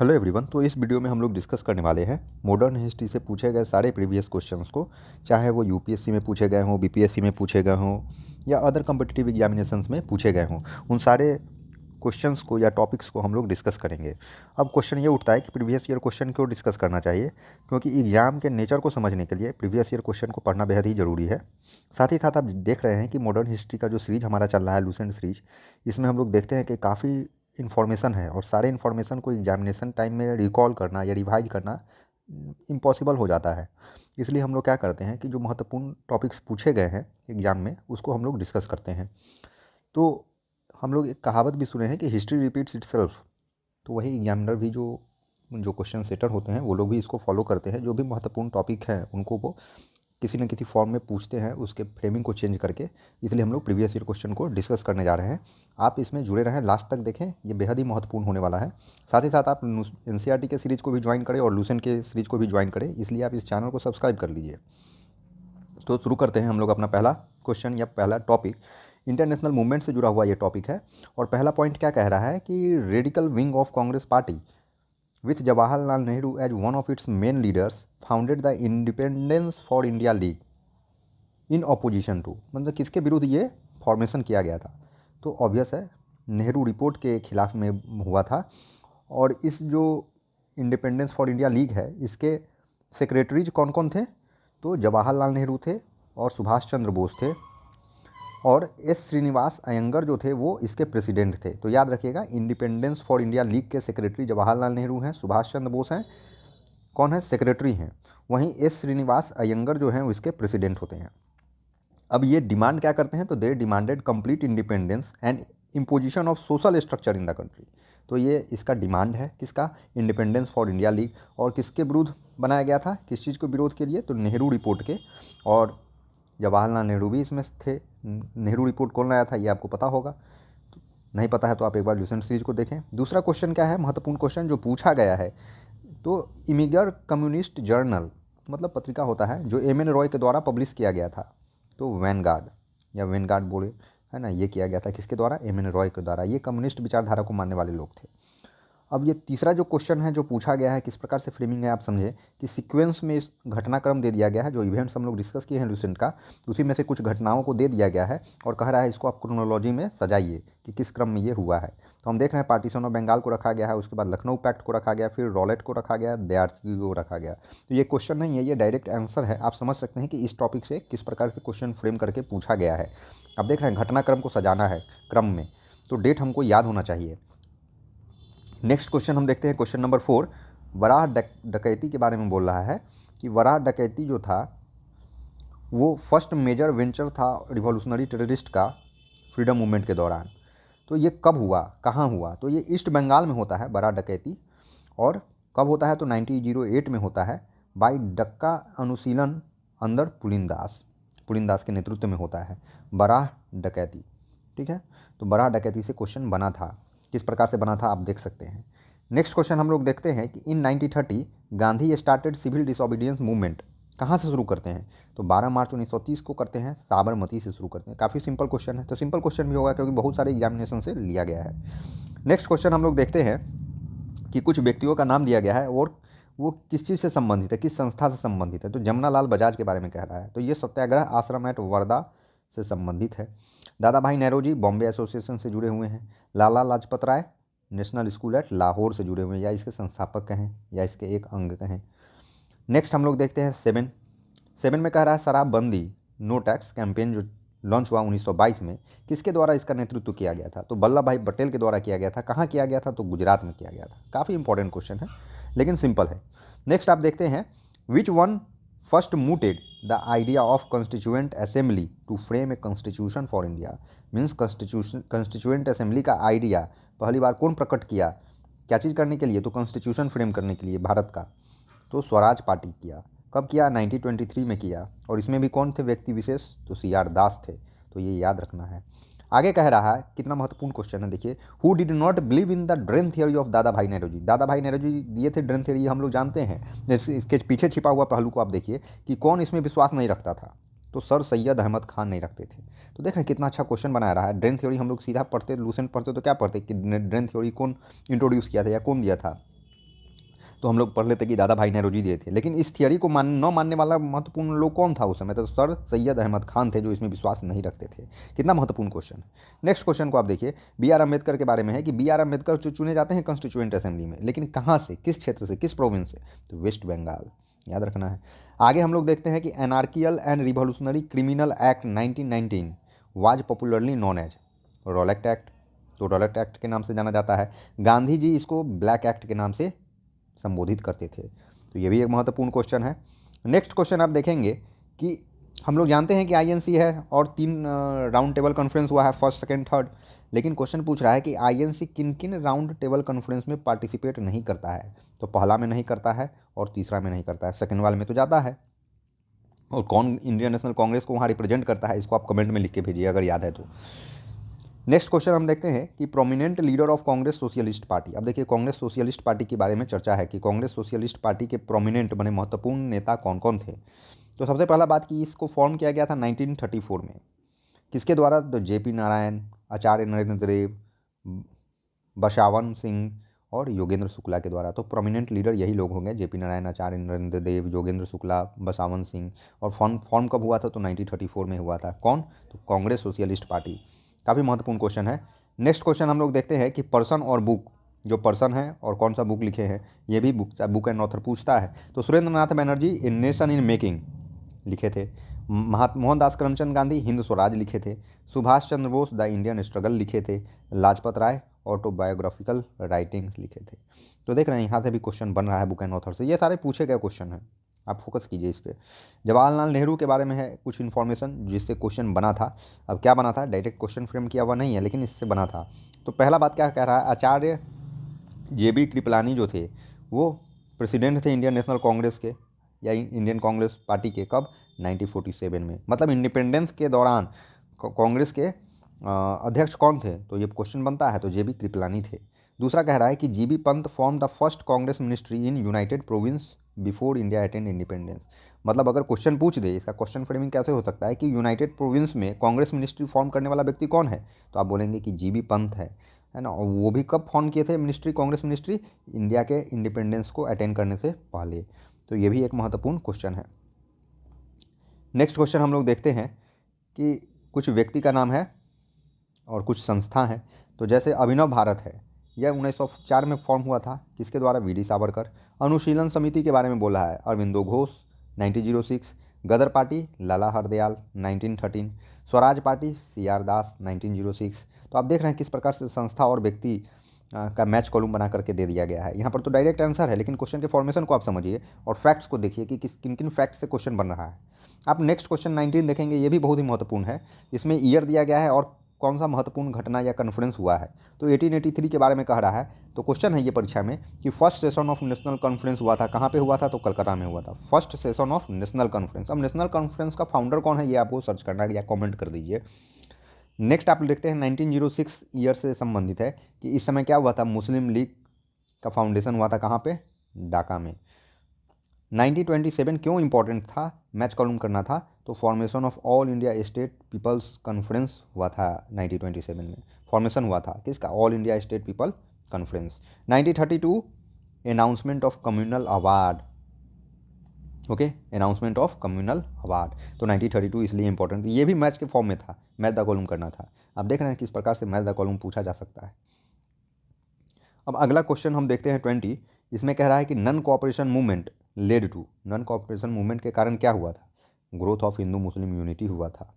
Hello everyone. तो इस video में हम लोग डिस्कस करने वाले हैं मॉडर्न हिस्ट्री से पूछे गए सारे प्रीवियस क्वेश्चंस को, चाहे वो यूपीएससी में पूछे गए हों, बीपीएससी में पूछे गए हों या अदर कम्पिटिटिव एग्जामिनेशंस में पूछे गए हों। उन सारे क्वेश्चंस को या टॉपिक्स को हम लोग डिस्कस करेंगे। अब क्वेश्चन ये उठता है कि प्रीवियस ईयर क्वेश्चन क्यों डिस्कस करना चाहिए, क्योंकि एग्जाम के नेचर को समझने के लिए प्रीवियस ईयर क्वेश्चन को पढ़ना बेहद ही ज़रूरी है। साथ ही साथ आप देख रहे हैं कि मॉडर्न हिस्ट्री का जो सीरीज हमारा चल रहा है, लूसेंट सीरीज, इसमें हम लोग देखते हैं कि काफ़ी इन्फॉर्मेशन है और सारे इन्फॉर्मेशन को एग्जामिनेशन टाइम में रिकॉल करना या रिवाइज करना इम्पॉसिबल हो जाता है। इसलिए हम लोग क्या करते हैं कि जो महत्वपूर्ण टॉपिक्स पूछे गए हैं एग्जाम में उसको हम लोग डिस्कस करते हैं। तो हम लोग एक कहावत भी सुने हैं कि हिस्ट्री रिपीट्स इटसेल्फ। तो वही एग्जामिनर भी जो जो क्वेश्चन सेटर होते हैं वो लोग भी इसको फॉलो करते हैं। जो भी महत्वपूर्ण टॉपिक है उनको वो किसी न किसी फॉर्म में पूछते हैं, उसके फ्रेमिंग को चेंज करके। इसलिए हम लोग प्रीवियस ईयर क्वेश्चन को डिस्कस करने जा रहे हैं। आप इसमें जुड़े रहें, लास्ट तक देखें, ये बेहद ही महत्वपूर्ण होने वाला है। साथ ही साथ आप एनसीईआरटी के सीरीज को भी ज्वाइन करें और लूसेंट के सीरीज को भी ज्वाइन करें, इसलिए आप इस चैनल को सब्सक्राइब कर लीजिए। तो शुरू करते हैं हम लोग अपना पहला क्वेश्चन या पहला टॉपिक। इंटरनेशनल मूवमेंट से जुड़ा हुआ ये टॉपिक है और पहला पॉइंट क्या कह रहा है कि radical wing of Congress party with Jawaharlal Nehru as one of its main leaders founded the independence for India league in opposition to. मतलब किसके विरुद्ध ये फॉर्मेशन किया गया था? तो ऑब्वियस है, नेहरू रिपोर्ट के खिलाफ में हुआ था। और इस जो इंडिपेंडेंस फॉर इंडिया लीग है इसके सेक्रेटरीज कौन कौन थे? तो जवाहरलाल नेहरू थे और सुभाष चंद्र बोस थे और एस श्रीनिवास अयंगर जो थे वो इसके प्रेसिडेंट थे। तो याद रखिएगा, इंडिपेंडेंस फॉर इंडिया लीग के सेक्रेटरी जवाहरलाल नेहरू हैं, सुभाष चंद्र बोस हैं, कौन है? सेक्रेटरी हैं। वहीं एस श्रीनिवास अयंगर जो हैं वो इसके प्रेसिडेंट होते हैं। अब ये डिमांड क्या करते हैं? तो they demanded complete independence and imposition of social structure in the country. तो ये इसका डिमांड है, किसका? Independence for India league. और किसके विरुद्ध बनाया गया था? किस चीज़ को विरोध के लिए? तो नेहरू रिपोर्ट के। और जवाहरलाल नेहरू भी इसमें थे। नेहरू रिपोर्ट कौन लाया था ये आपको पता होगा, नहीं पता है तो आप एक बार लूसेंट सीरीज को देखें। दूसरा क्वेश्चन क्या है, महत्वपूर्ण क्वेश्चन जो पूछा गया है, तो इमिगर कम्युनिस्ट जर्नल, मतलब पत्रिका होता है जो एम एन रॉय के द्वारा पब्लिश किया गया था। तो वैनगार्ड या वैनगार्ड बोले, है ना, ये किया गया था किसके द्वारा? एम एन रॉय के द्वारा। ये कम्युनिस्ट विचारधारा को मानने वाले लोग थे। अब ये तीसरा जो क्वेश्चन है जो पूछा गया है, किस प्रकार से फ्रेमिंग है आप समझे कि सीक्वेंस में इस घटनाक्रम दे दिया गया है। जो इवेंट्स हम लोग डिस्कस किए हैं लूसेंट का, उसी में से कुछ घटनाओं को दे दिया गया है और कह रहा है इसको आप क्रोनोलॉजी में सजाइए कि किस क्रम में ये हुआ है। तो हम देख रहे हैं पार्टीशन ऑफ बंगाल को रखा गया है, उसके बाद लखनऊ पैक्ट को रखा गया, फिर रॉलेट को रखा गया, दयार्ची को रखा गया। तो ये क्वेश्चन नहीं है, ये डायरेक्ट आंसर है। आप समझ सकते हैं कि इस टॉपिक से किस प्रकार से क्वेश्चन फ्रेम करके पूछा गया है। अब देख रहे हैं घटनाक्रम को सजाना है क्रम में, तो डेट हमको याद होना चाहिए। नेक्स्ट क्वेश्चन हम देखते हैं, क्वेश्चन नंबर 4। वराह डकैती के बारे में बोल रहा है कि वराह डकैती जो था वो फर्स्ट मेजर वेंचर था रिवॉल्यूशनरी टेररिस्ट का फ्रीडम मूवमेंट के दौरान। तो ये कब हुआ, कहाँ हुआ? तो ये ईस्ट बंगाल में होता है वराह डकैती। और कब होता है? तो 1908 में होता है, बाई डक्का अनुशीलन अंदर पुलिनदास के नेतृत्व में होता है बराह डकैती। ठीक है, तो बराह डकैती से क्वेश्चन बना था। किस प्रकार से बना था आप देख सकते हैं। नेक्स्ट क्वेश्चन हम लोग देखते हैं कि in 1930 Gandhi started civil disobedience movement. कहाँ से शुरू करते हैं? तो 12 मार्च 1930 को करते हैं, साबरमती से शुरू करते हैं। काफ़ी सिंपल क्वेश्चन है, तो सिंपल क्वेश्चन भी होगा क्योंकि बहुत सारे एग्जामिनेशन से लिया गया है। नेक्स्ट क्वेश्चन हम लोग देखते हैं कि कुछ व्यक्तियों का नाम दिया गया है और वो किस चीज़ से संबंधित है, किस संस्था से संबंधित है। तो जमुनालाल बजाज के बारे में कह रहा है, तो ये सत्याग्रह आश्रम एट वर्धा से संबंधित है। दादा भाई नौरोजी बॉम्बे एसोसिएशन से जुड़े हुए हैं। Lala Lajpat Rai national school eight Lahore से जुड़े हुए हैं, या इसके संस्थापक कहें या इसके एक अंग कहें। नेक्स्ट हम लोग देखते हैं 7 में कह रहा है शराबबंदी नो टैक्स कैंपेन जो लॉन्च हुआ 1922 में, किसके द्वारा इसका नेतृत्व किया गया था? तो वल्लभ भाई पटेल के द्वारा किया गया था। कहाँ किया गया था? तो गुजरात में किया गया था। काफ़ी इंपॉर्टेंट क्वेश्चन है लेकिन सिंपल है। नेक्स्ट आप देखते हैं, which one first mooted the idea of constituent assembly to frame a constitution for India. Means constituent assembly का आइडिया पहली बार कौन प्रकट किया? क्या चीज़ करने के लिए? तो कॉन्स्टिट्यूशन फ्रेम करने के लिए भारत का। तो स्वराज पार्टी किया। कब किया? 1923 में किया। और इसमें भी कौन थे व्यक्ति विशेष? तो सी आर दास थे। तो ये याद रखना है। आगे कह रहा है, कितना महत्वपूर्ण क्वेश्चन है देखिए, who did not believe in the drain theory of दादा भाई नौरोजी। दादा भाई नौरोजी दिए थे ड्रेन थियोरी, हम लोग जानते हैं। इसके पीछे छिपा हुआ पहलू को आप देखिए कि कौन इसमें विश्वास नहीं रखता था। तो सर सैयद अहमद खान नहीं रखते थे। तो देख रहे हैं कितना अच्छा क्वेश्चन बना रहा है। ड्रेन थ्योरी हम लोग सीधा पढ़ते, लूसेंट पढ़ते तो क्या पढ़ते कि ड्रेन थ्योरी कौन इंट्रोड्यूस किया था या कौन दिया था? तो हम लोग पढ़ लेते कि दादा भाई नौरोजी दिए थे। लेकिन इस थियरी को न मानने वाला महत्वपूर्ण लोग कौन था उस समय? तो सर सैयद अहमद खान थे, जो इसमें विश्वास नहीं रखते थे। कितना महत्वपूर्ण क्वेश्चन है। नेक्स्ट क्वेश्चन को आप देखिए, बी आर अम्बेडकर के बारे में है कि बी आर अम्बेडकर जो चुने जाते हैं कॉन्स्टिट्यूएंट असेंबली में, लेकिन कहाँ से, किस क्षेत्र से, किस प्रोविंस से? तो वेस्ट बंगाल, याद रखना है। आगे हम लोग देखते हैं कि anarchical and revolutionary criminal act 1919 was popularly known as Rowlatt Act. तो रॉलेट एक्ट के नाम से जाना जाता है। गांधी जी इसको ब्लैक एक्ट के नाम से संबोधित करते थे। तो ये भी एक महत्वपूर्ण क्वेश्चन है। नेक्स्ट क्वेश्चन आप देखेंगे कि हम लोग जानते हैं कि आईएनसी है और 3 राउंड टेबल कॉन्फ्रेंस हुआ है, फर्स्ट, सेकंड, थर्ड। लेकिन क्वेश्चन पूछ रहा है कि आईएनसी किन किन राउंड टेबल कॉन्फ्रेंस में पार्टिसिपेट नहीं करता है? तो पहला में नहीं करता है और तीसरा में नहीं करता है, सेकंड वाले में तो जाता है। और कौन इंडियन नेशनल कांग्रेस को वहाँ रिप्रेजेंट करता है, इसको आप कमेंट में लिख के भेजिए अगर याद है तो। नेक्स्ट क्वेश्चन हम देखते हैं कि prominent leader of Congress socialist party. अब देखिए कांग्रेस सोशलिस्ट पार्टी के बारे में चर्चा है कि कांग्रेस सोशलिस्ट पार्टी के प्रोमिनेंट बने महत्वपूर्ण नेता कौन कौन थे। तो सबसे पहला बात कि इसको फॉर्म किया गया था 1934 में। किसके द्वारा? तो जेपी नारायण, आचार्य नरेंद्र देव, बसावन सिंह और योगेंद्र शुक्ला के द्वारा। तो प्रोमिनेंट लीडर यही लोग होंगे, जेपी नारायण, आचार्य नरेंद्र देव, योगेंद्र शुक्ला, बसावन सिंह। और फॉर्म कब हुआ था? तो 1934 में हुआ था। कौन? तो कांग्रेस सोशलिस्ट पार्टी। काफ़ी महत्वपूर्ण क्वेश्चन है। नेक्स्ट क्वेश्चन हम लोग देखते हैं कि पर्सन और बुक, जो पर्सन है और कौन सा बुक लिखे हैं, ये भी बुक एंड ऑथर पूछता है। तो Surendra Nath Banerjee a nation in making लिखे थे। मोहनदास करमचंद गांधी हिंद स्वराज लिखे थे। Subhash Chandra Bose the Indian struggle लिखे थे। लाजपत राय ऑटोबायोग्राफिकल राइटिंग्स लिखे थे। तो देख रहे हैं यहाँ से भी क्वेश्चन बन रहा है बुक एंड ऑथर से। ये सारे पूछे गए क्वेश्चन हैं, आप फोकस कीजिए इस पर। जवाहरलाल नेहरू के बारे में है कुछ इन्फॉर्मेशन जिससे क्वेश्चन बना था। अब क्या बना था, डायरेक्ट क्वेश्चन फ्रेम किया हुआ नहीं है, लेकिन इससे बना था। तो पहला बात क्या कह रहा है, आचार्य JB कृपलानी जो थे वो प्रेसिडेंट थे इंडियन नेशनल कांग्रेस के या इंडियन कांग्रेस पार्टी के। कब? 1947 में। मतलब इंडिपेंडेंस के दौरान कांग्रेस के अध्यक्ष कौन थे? तो ये क्वेश्चन बनता है, तो JB कृपलानी थे। दूसरा कह रहा है कि GB Pant form the first Congress ministry in United province before India attend independence. मतलब अगर क्वेश्चन पूछ दे, इसका क्वेश्चन फ्रेमिंग कैसे हो सकता है कि यूनाइटेड प्रोविंस में कांग्रेस मिनिस्ट्री फॉर्म करने वाला व्यक्ति कौन है? तो आप बोलेंगे कि GB पंत है ना। और वो भी कब फॉर्म किए थे मिनिस्ट्री, कांग्रेस मिनिस्ट्री? इंडिया के इंडिपेंडेंस को अटेंड करने से पहले। तो ये भी एक महत्वपूर्ण क्वेश्चन है। नेक्स्ट क्वेश्चन हम लोग देखते हैं कि कुछ व्यक्ति का नाम है और कुछ संस्था है। तो जैसे अभिनव भारत है, यह 1904 में फॉर्म हुआ था। किसके द्वारा? VD सावरकर। अनुशीलन समिति के बारे में बोला है अरविंदो घोष 1906। गदर पार्टी लाला हरदयाल 1913। स्वराज पार्टी CR दास 1906। तो आप देख रहे हैं किस प्रकार से संस्था और व्यक्ति का मैच कॉलम बना करके दे दिया गया है। यहाँ पर तो डायरेक्ट आंसर है, लेकिन क्वेश्चन के फॉर्मेशन को आप समझिए और फैक्ट्स को देखिए कि किन किन फैक्ट्स से क्वेश्चन बन रहा है। आप नेक्स्ट क्वेश्चन 19 देखेंगे, ये भी बहुत ही महत्वपूर्ण है। इसमें ईयर दिया गया है और कौन सा महत्वपूर्ण घटना या कॉन्फ्रेंस हुआ है। तो 1883 के बारे में कह रहा है। तो क्वेश्चन है ये परीक्षा में कि first session of national conference हुआ था, कहाँ पे हुआ था? तो कलकत्ता में हुआ था, first session of national conference. अब नेशनल कॉन्फ्रेंस का फाउंडर कौन है, ये आपको सर्च करना है या कमेंट कर दीजिए। नेक्स्ट आप देखते हैं 1906 ईयर से संबंधित है कि इस समय क्या हुआ था, मुस्लिम लीग का फाउंडेशन हुआ था, कहाँ पे? ढाका में। 1927 क्यों इंपॉर्टेंट था, मैच कॉलम करना था? तो formation of all India state people's conference हुआ था 1927 में। फॉर्मेशन हुआ था किसका? All India state people conference. 1932 announcement of communal award. Okay, announcement of communal award. तो 1932 इसलिए इंपॉर्टेंट, ये भी मैच के फॉर्म में था, मैच द कॉलम करना था। आप देख रहे हैं किस प्रकार से मैच द कॉलम पूछा जा सकता है। अब अगला क्वेश्चन हम देखते हैं 20। इसमें कह रहा है कि non cooperation movement led to, non cooperation movement के कारण क्या हुआ था? Growth of Hindu Muslim unity हुआ था।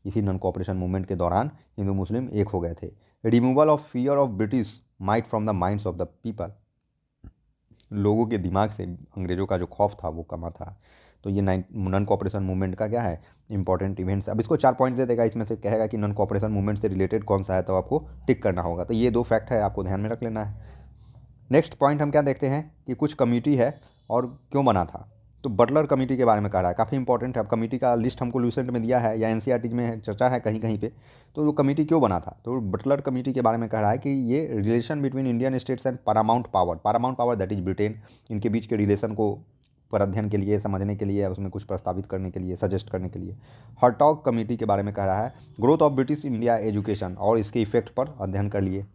इसी नन कोऑपरेशन मूवमेंट के दौरान हिंदू मुस्लिम एक हो गए थे। Removal of fear of British might from the minds of the people, लोगों के दिमाग से अंग्रेज़ों का जो खौफ था वो कमा था। तो ये नन कोऑपरेशन मूवमेंट का क्या है, इंपॉर्टेंट इवेंट्स। अब इसको 4 पॉइंट दे देगा, इसमें से कहेगा कि नन कोऑपरेशन मूवमेंट से रिलेटेड कौन सा है, तो आपको टिक करना होगा। तो ये 2 फैक्ट है, आपको ध्यान में रख लेना है। नेक्स्ट पॉइंट हम क्या देखते हैं कि कुछ कमेटी है और क्यों बना था। तो बटलर कमेटी के बारे में कह रहा है, काफ़ी इंपॉर्टेंट है। अब कमेटी का लिस्ट हमको लूसेंट में दिया है या NCERT में चर्चा है कहीं कहीं पे। तो वो कमेटी क्यों बना था, तो बटलर कमेटी के बारे में कह रहा है कि ये relation between Indian states and Paramount power that is Britain, इनके बीच के रिलेशन को पर अध्ययन के लिए, समझने के लिए, उसमें कुछ प्रस्तावित करने के लिए, सजेस्ट करने के लिए। हर्टॉग कमेटी के बारे में कह रहा है growth of British India education और इसके इफेक्ट पर अध्ययन कर लिए।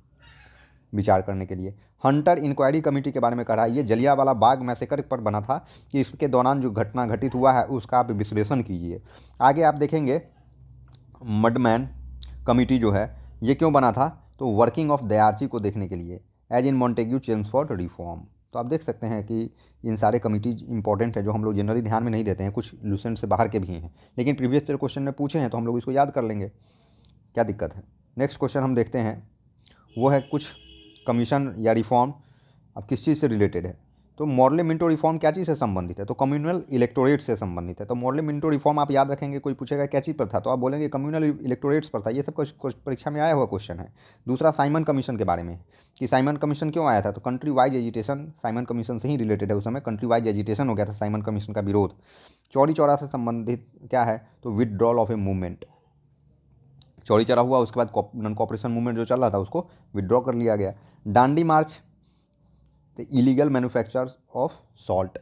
विचार करने के लिए। हंटर इंक्वायरी कमेटी के बारे में कहा है, ये जलियांवाला बाग मैसेकर पर बना था कि इसके दौरान जो घटना घटित हुआ है उसका आप विश्लेषण कीजिए। आगे आप देखेंगे मडमैन कमेटी जो है ये क्यों बना था, तो वर्किंग ऑफ दयार्ची को देखने के लिए, as in Montagu Chelmsford reform. तो आप देख सकते हैं कि इन सारे कमिटीज इंपॉर्टेंट है जो हम लोग जनरली ध्यान में नहीं देते हैं, कुछ लूसेंट से बाहर के भी हैं, लेकिन प्रीवियस ईयर क्वेश्चन में पूछे हैं तो हम लोग इसको याद कर लेंगे, क्या दिक्कत है। नेक्स्ट क्वेश्चन हम देखते हैं, वो है कुछ कमीशन या रिफॉर्म अब किस चीज़ से रिलेटेड है। तो मॉडल मिंटो रिफॉर्म क्या चीज़ से संबंधित है, तो कम्युनल इलेक्टोरेट से संबंधित है। तो मॉडल मिंटो रिफॉर्म आप याद रखेंगे, कोई पूछेगा क्या चीज़ पर था तो आप बोलेंगे कम्युनल इलेक्टोरेट्स पर था, ये सब कुछ परीक्षा में आया हुआ क्वेश्चन है। दूसरा साइमन कमीशन के बारे में कि साइमन कमीशन क्यों आया था, तो country wise agitation Simon commission से ही रिलेटेड है, उस समय कंट्री वाइज एजिटेशन हो गया था साइमन कमीशन का विरोध। चौरी चौरा से संबंधित क्या है, तो withdrawal of a movement, Chauri Chaura हुआ उसके बाद नॉन कॉपरेशन मूवमेंट जो चल रहा था उसको विदड्रॉ कर लिया गया। डांडी मार्च, तो इलीगल मैन्युफैक्चर ऑफ सॉल्ट,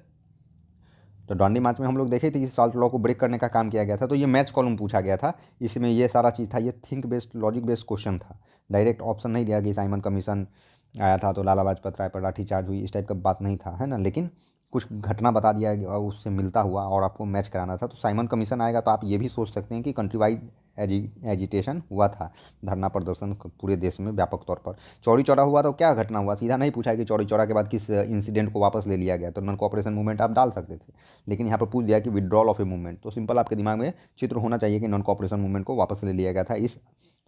तो डांडी मार्च में हम लोग देखे थे कि सॉल्ट लॉ को ब्रेक करने का काम किया गया था, तो ये मैच कॉलम पूछा गया था, इसमें ये सारा चीज़ था, ये think based logic based question था, डायरेक्ट ऑप्शन नहीं दिया कि साइमन कमीशन आया था तो लाला लाजपत राय पर लाठीचार्ज हुई, इस टाइप का बात नहीं था, है ना, लेकिन कुछ घटना बता दिया गया और उससे मिलता हुआ और आपको मैच कराना था। तो साइमन कमीशन आएगा तो आप ये भी सोच सकते हैं कि कंट्री वाइड एजिटेशन हुआ था, धरना प्रदर्शन पूरे देश में व्यापक तौर पर। चौरी चौरा हुआ तो क्या घटना हुआ, सीधा नहीं पूछा है कि चौरी चौरा के बाद किस इंसिडेंट को वापस ले लिया गया, तो नॉन कॉपरेशन मूवमेंट आप डाल सकते थे, लेकिन यहाँ पर पूछ दिया कि विड्रॉल ऑफ ए मूवमेंट, तो सिंपल आपके दिमाग में चित्र होना चाहिए कि नॉन कॉपरेशन मूवमेंट को वापस ले लिया गया था इस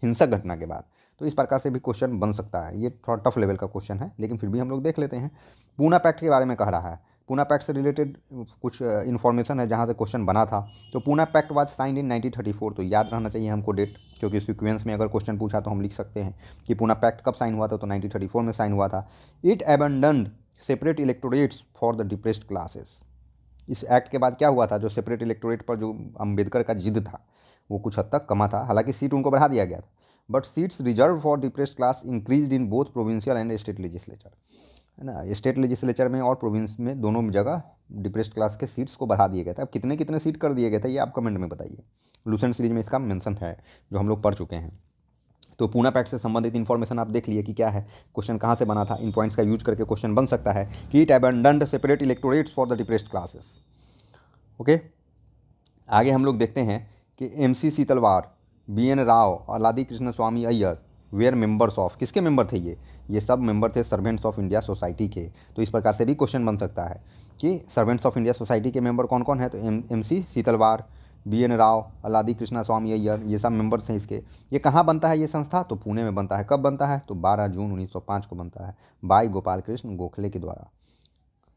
हिंसक घटना के बाद। तो इस प्रकार से भी क्वेश्चन बन सकता है, ये थोड़ा टफ लेवल का क्वेश्चन है लेकिन फिर भी हम लोग देख लेते हैं। पूना पैक्ट के बारे में कह रहा है, पूना पैक्ट से रिलेटेड कुछ इन्फॉर्मेशन है जहाँ से क्वेश्चन बना था। तो Poona pact was signed in 1934, तो याद रहना चाहिए हमको डेट, क्योंकि सीक्वेंस में अगर क्वेश्चन पूछा तो हम लिख सकते हैं कि पूना पैक्ट कब साइन हुआ था, तो 1934 में साइन हुआ था। It abandoned separate electorates for the depressed classes, इस एक्ट के बाद क्या हुआ था, जो सेपरेट इलेक्टोरेट पर जो अम्बेडकर का जिद था वो कुछ हद तक कमा था, हालांकि सीट उनको बढ़ा दिया गया था, but seats reserve for depressed class increase in both provincial and state legislature, है ना, स्टेट लेजिस्लेचर में और प्रोविंस में दोनों जगह डिप्रेस्ड क्लास के सीट्स को बढ़ा दिए गए थे। अब कितने कितने सीट कर दिए गए थे ये आप कमेंट में बताइए, लूसेंट सीरीज में इसका मेंशन है जो हम लोग पढ़ चुके हैं। तो पूना पैक्ट से संबंधित इन्फॉर्मेशन आप देख लिए कि क्या है, क्वेश्चन कहाँ से बना था, इन पॉइंट्स का यूज करके क्वेश्चन बन सकता है कि it abandoned separate electorates for the depressed classes. Okay, आगे हम लोग देखते हैं कि MC Setalvad, BN Rao, Alladi Krishnaswami Ayyar were members of, किसके मेंबर थे ये सब मेंबर थे सर्वेंट्स ऑफ इंडिया सोसाइटी के। तो इस प्रकार से भी क्वेश्चन बन सकता है कि सर्वेंट्स ऑफ इंडिया सोसाइटी के मेंबर कौन कौन है, तो MC सीतलवार, BN राव, अलादी कृष्णा स्वामी अय्यर, ये सब मेंबर्स हैं इसके। ये कहाँ बनता है ये संस्था, तो पुणे में बनता है। कब बनता है, तो 12 जून 1905 को बनता है बाई गोपाल कृष्ण गोखले के द्वारा।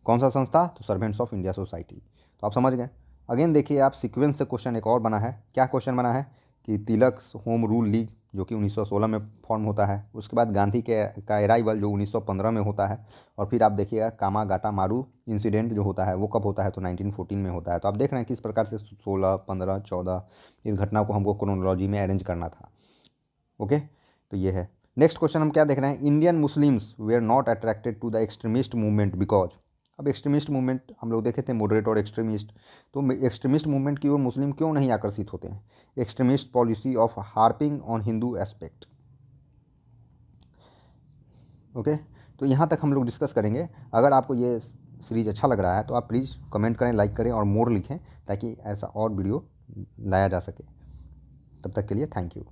कौन सा संस्था, तो सर्वेंट्स ऑफ इंडिया सोसाइटी। तो आप समझ गए। अगेन देखिए आप, सीक्वेंस से क्वेश्चन एक और बना है, क्या क्वेश्चन बना है कि तिलक होम रूल लीग जो कि 1916 में फॉर्म होता है, उसके बाद गांधी के का अराइवल जो 1915 में होता है, और फिर आप देखिएगा कामागाटा मारू इंसिडेंट जो होता है वो कब होता है, तो 1914 में होता है। तो आप देख रहे हैं किस प्रकार से 16, 15, 14 इस घटना को हमको क्रोनोलॉजी में अरेंज करना था। ओके, तो ये है। नेक्स्ट क्वेश्चन हम क्या देख रहे हैं, Indian Muslims were not attracted to the extremist movement because. अब एक्सट्रीमिस्ट मूवमेंट हम लोग देखे थे, मॉडरेट और एक्सट्रीमिस्ट, तो एक्सट्रीमिस्ट मूवमेंट की ओर मुस्लिम क्यों नहीं आकर्षित होते हैं, extremist policy of harping on Hindu aspect. Okay, तो यहाँ तक हम लोग डिस्कस करेंगे। अगर आपको ये सीरीज अच्छा लग रहा है तो आप प्लीज़ कमेंट करें, लाइक करें और मोर लिखें ताकि ऐसा और वीडियो लाया जा सके। तब तक के लिए थैंक यू।